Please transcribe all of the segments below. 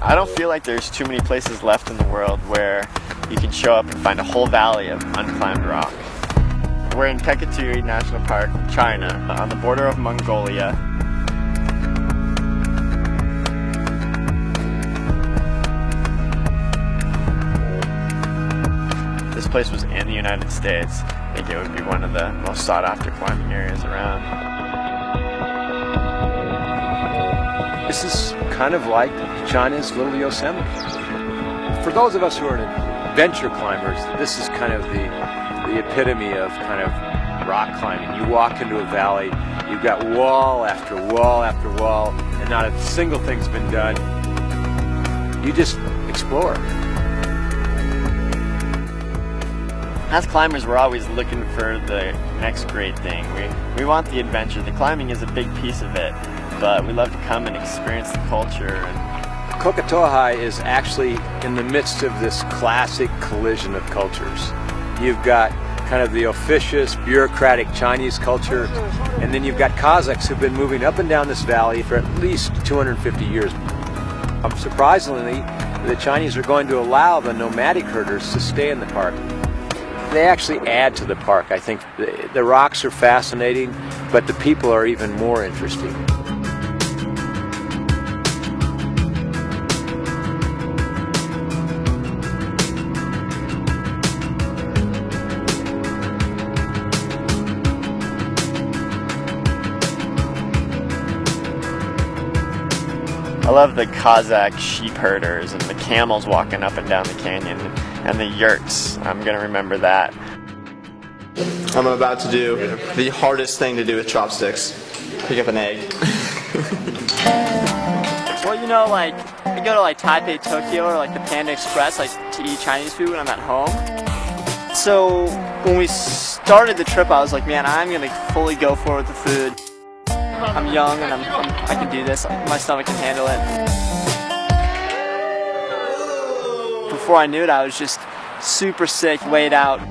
I don't feel like there's too many places left in the world where you can show up and find a whole valley of unclimbed rock. We're in Pekatui National Park, China, on the border of Mongolia. This place was in the United States. I think it would be one of the most sought-after climbing areas around. This is kind of like China's little Yosemite. For those of us who are adventure climbers, this is kind of the epitome of kind of rock climbing. You walk into a valley, you've got wall after wall after wall, and not a single thing's been done. You just explore. As climbers, we're always looking for the next great thing. We want the adventure. The climbing is a big piece of it, but we love to come and experience the culture. Koktogay is actually in the midst of this classic collision of cultures. You've got kind of the officious, bureaucratic Chinese culture, and then you've got Kazakhs who've been moving up and down this valley for at least 250 years. Surprisingly, the Chinese are going to allow the nomadic herders to stay in the park. They actually add to the park. I think the rocks are fascinating, but the people are even more interesting. I love the Kazakh sheep herders and the camels walking up and down the canyon and the yurts. I'm going to remember that. I'm about to do the hardest thing to do with chopsticks. Pick up an egg. Well, you know, like, I go to like Taipei, Tokyo, or like the Panda Express, like to eat Chinese food when I'm at home. So when we started the trip, I was like, man, I'm going to fully go for it with the food. I'm young and I can do this. My stomach can handle it. Before I knew it, I was just super sick, laid out.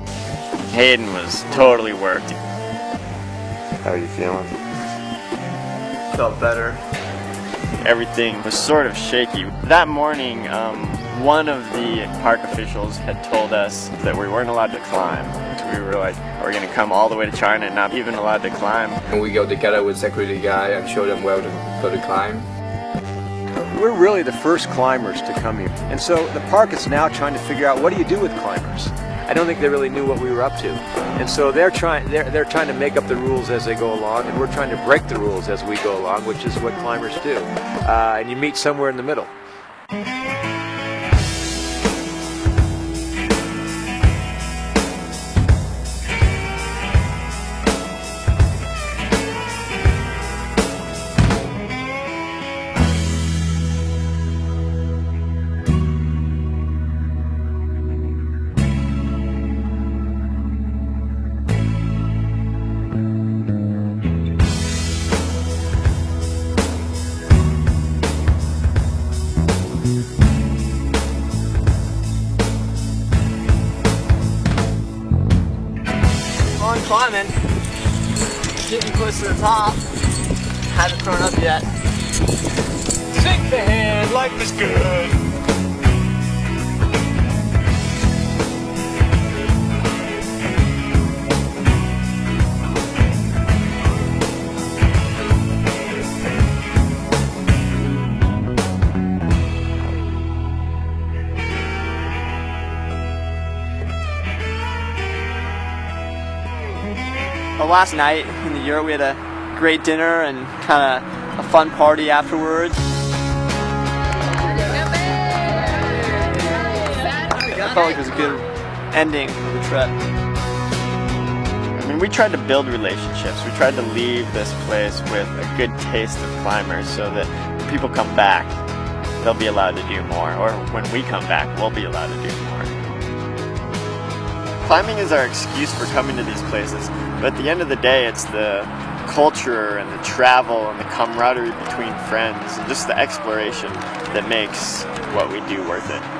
Hayden was totally worked. How are you feeling? Felt better. Everything was sort of shaky. That morning, one of the park officials had told us that we weren't allowed to climb. We were like, we're going to come all the way to China and not even allowed to climb. And we go together with security guy and show them where to climb. We're really the first climbers to come here. And so the park is now trying to figure out, what do you do with climbers? I don't think they really knew what we were up to. And so they're trying to make up the rules as they go along, and we're trying to break the rules as we go along, which is what climbers do. And you meet somewhere in the middle. Climbing, getting close to the top. Haven't thrown up yet. Shake the hand, life is good. Last night in the yurt, we had a great dinner and kind of a fun party afterwards. I felt like it was a good ending for the trip. I mean, we tried to build relationships. We tried to leave this place with a good taste of climbers so that when people come back, they'll be allowed to do more. Or when we come back, we'll be allowed to do more. Climbing is our excuse for coming to these places, but at the end of the day, it's the culture and the travel and the camaraderie between friends and just the exploration that makes what we do worth it.